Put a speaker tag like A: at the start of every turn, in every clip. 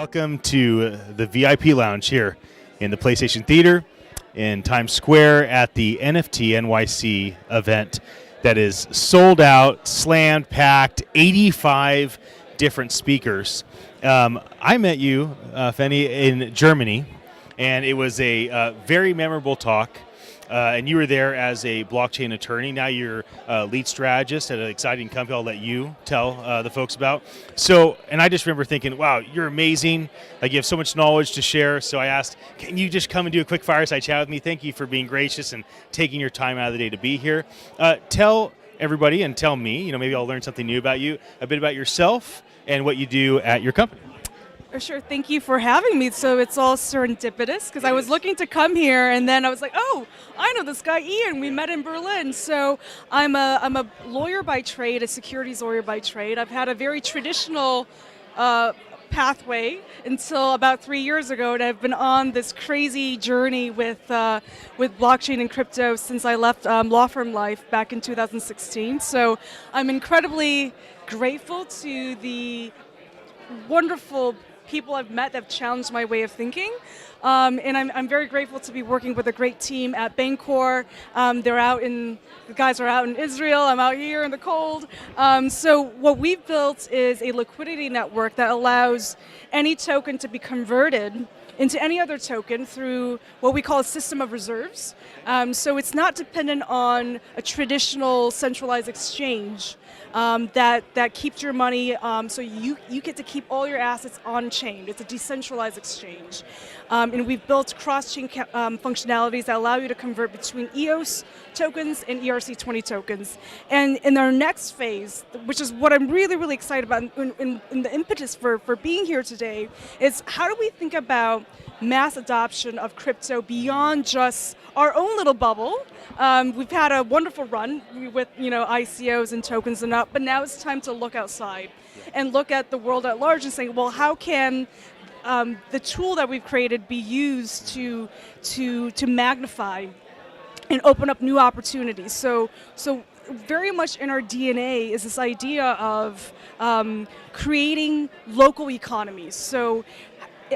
A: Welcome to the VIP Lounge here in the PlayStation Theater in Times Square at the NFT.NYC event that is sold out, slammed, packed, 85 different speakers. I met you, Fennie, in Germany, and it was a very memorable talk. And you were there as a blockchain attorney. Now you're a lead strategist at an exciting company I'll let you tell the folks about. So, and I just remember thinking, wow, you're amazing. Like, you have so much knowledge to share. So I asked, can you just come and do a quick fireside chat with me? Thank you for being gracious and taking your time out of the day to be here. Tell everybody and tell me, maybe I'll learn something new about you, a bit about yourself and what you do at your company.
B: Sure, thank you for having me. So it's all serendipitous because I was looking to come here and then I was like, oh, I know this guy Ian, we met in Berlin. So I'm a lawyer by trade, a securities lawyer by trade. I've had a very traditional pathway until about 3 years ago, and I've been on this crazy journey with blockchain and crypto since I left law firm life back in 2016. So I'm incredibly grateful to the wonderful people I've met that have challenged my way of thinking. And I'm very grateful to be working with a great team at Bancor. The guys are out in Israel, I'm out here in the cold. So what we've built is a liquidity network that allows any token to be converted into any other token through what we call a system of reserves. So it's not dependent on a traditional centralized exchange that keeps your money, so you get to keep all your assets on-chain. It's a decentralized exchange. And we've built cross-chain functionalities that allow you to convert between EOS tokens and ERC20 tokens. And in our next phase, which is what I'm really, really excited about in the impetus for being here today, is how do we think about mass adoption of crypto beyond just our own little bubble. We've had a wonderful run with ICOs and tokens and up, but now it's time to look outside and look at the world at large and say, well, how can the tool that we've created be used to magnify and open up new opportunities? So very much in our DNA is this idea of creating local economies. So.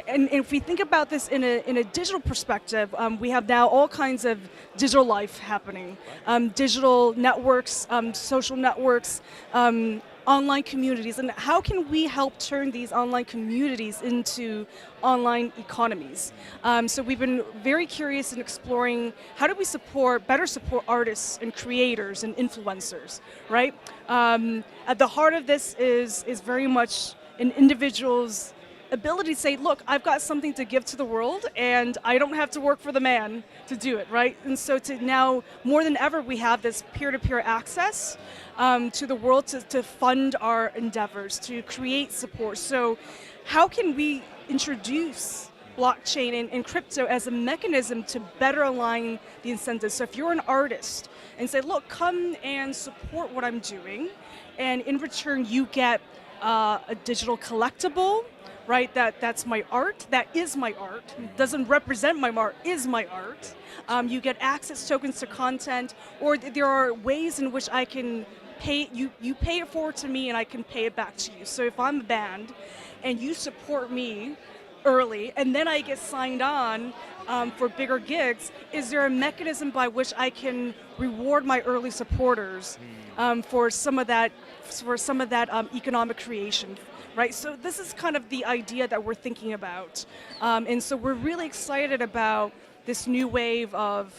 B: And if we think about this in a digital perspective, we have now all kinds of digital life happening. Digital networks, social networks, online communities, and how can we help turn these online communities into online economies? So we've been very curious in exploring how do we better support artists and creators and influencers, right? At the heart of this is very much an individual's ability to say, look, I've got something to give to the world and I don't have to work for the man to do it, right? And so to now, more than ever, we have this peer-to-peer access to the world to fund our endeavors, to create support. So how can we introduce blockchain and crypto as a mechanism to better align the incentives? So if you're an artist and say, look, come and support what I'm doing, and in return you get a digital collectible, right? That's my art. That is my art. Doesn't represent my art. Is my art. You get access tokens to content, or there are ways in which I can pay you. You pay it forward to me, and I can pay it back to you. So if I'm a band, and you support me early, and then I get signed on for bigger gigs, is there a mechanism by which I can reward my early supporters for some of that economic creation? Right, so this is kind of the idea that we're thinking about, and so we're really excited about this new wave of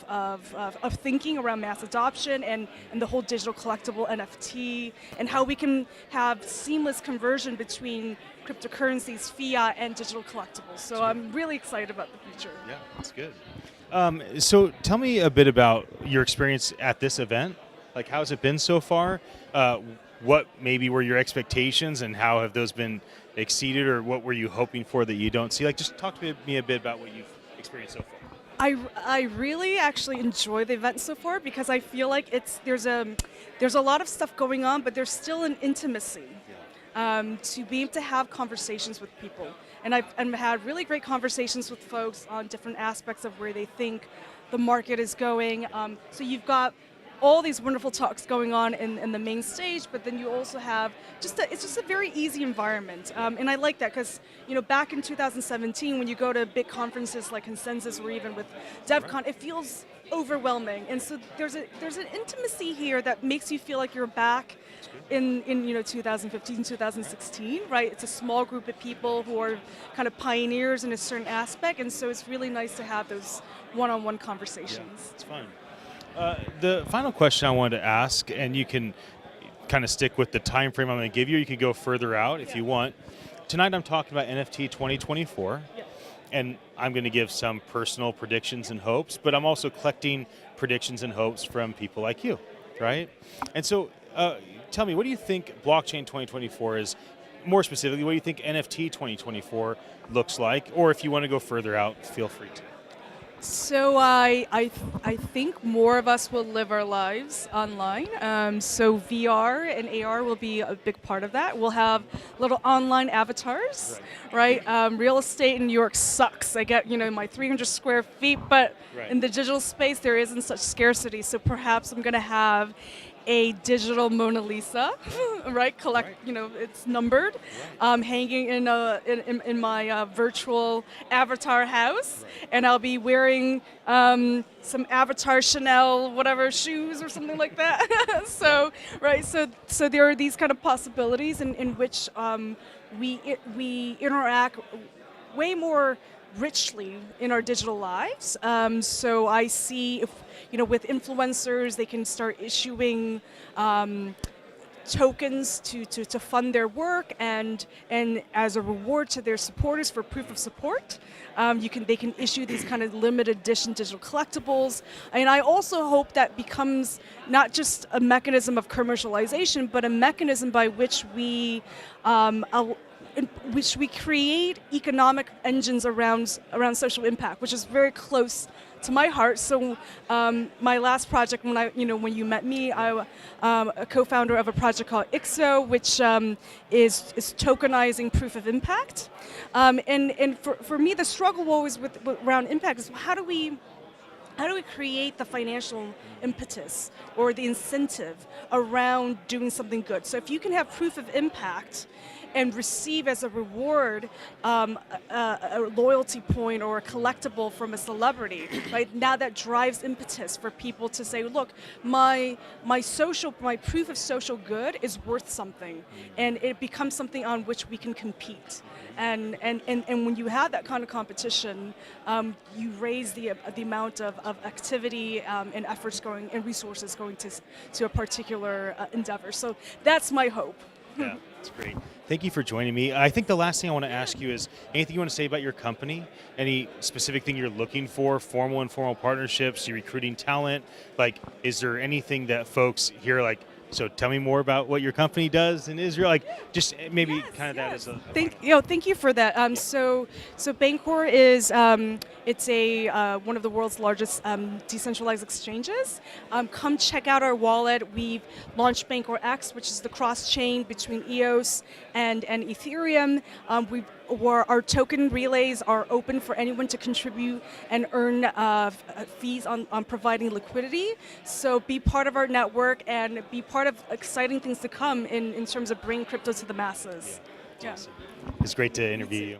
B: thinking around mass adoption and the whole digital collectible NFT, and how we can have seamless conversion between cryptocurrencies, fiat, and digital collectibles. So I'm really excited about the future.
A: Yeah, that's good. So tell me a bit about your experience at this event. Like, how has it been so far? What maybe were your expectations and how have those been exceeded, or what were you hoping for that you don't see? Like, just talk to me a bit about what you've experienced so far.
B: I really actually enjoy the event so far because I feel like there's a lot of stuff going on, but there's still an intimacy to be able to have conversations with people. And I've had really great conversations with folks on different aspects of where they think the market is going. So you've got all these wonderful talks going on in the main stage, but then you also have it's just a very easy environment. And I like that because, back in 2017, when you go to big conferences like Consensus or even with DevCon, it feels overwhelming. And so there's an intimacy here that makes you feel like you're back in 2015, 2016, right? It's a small group of people who are kind of pioneers in a certain aspect, and so it's really nice to have those one-on-one conversations.
A: Yeah, it's fun. The final question I wanted to ask, and you can kind of stick with the time frame I'm going to give you. You can go further out if you want. Tonight I'm talking about NFT 2024, and I'm going to give some personal predictions and hopes, but I'm also collecting predictions and hopes from people like you, right? And so tell me, what do you think blockchain 2024 is? More specifically, what do you think NFT 2024 looks like? Or if you want to go further out, feel free to.
B: So I think more of us will live our lives online. So VR and AR will be a big part of that. We'll have little online avatars, right? Real estate in New York sucks. I get my 300 square feet, but in the digital space there isn't such scarcity. So perhaps I'm going to have a digital Mona Lisa, right? It's numbered, hanging in my virtual avatar house, and I'll be wearing some avatar Chanel whatever shoes or something like that. So there are these kind of possibilities in which we interact way more richly in our digital lives. So I see with influencers, they can start issuing tokens to fund their work, and as a reward to their supporters for proof of support, they can issue these kind of limited edition digital collectibles. And I also hope that becomes not just a mechanism of commercialization, but a mechanism by which we create economic engines around social impact, which is very close to my heart. So my last project, when you met me, I'm a co-founder of a project called IXO, which is tokenizing proof of impact. And for me, the struggle always around impact is how do we create the financial impetus or the incentive around doing something good? So if you can have proof of impact and receive as a reward a loyalty point or a collectible from a celebrity, right? Now that drives impetus for people to say, look, my proof of social good is worth something, and it becomes something on which we can compete. And when you have that kind of competition, you raise the amount of activity and efforts going and resources going to a particular endeavor. So that's my hope.
A: Yeah, that's great. Thank you for joining me. I think the last thing I want to ask you is anything you want to say about your company? Any specific thing you're looking for? Formal, informal partnerships? You're recruiting talent? Like, is there anything that folks here like? So tell me more about what your company does in Israel. Like, just maybe kind of that as a.
B: Thank you for that. So Bancor is it's one of the world's largest decentralized exchanges. Come check out our wallet. We've launched Bancor X, which is the cross chain between EOS and Ethereum. Our token relays are open for anyone to contribute and earn fees on providing liquidity. So be part of our network and be part of exciting things to come in terms of bringing crypto to the masses.
A: Yeah. Awesome. It's great to interview you.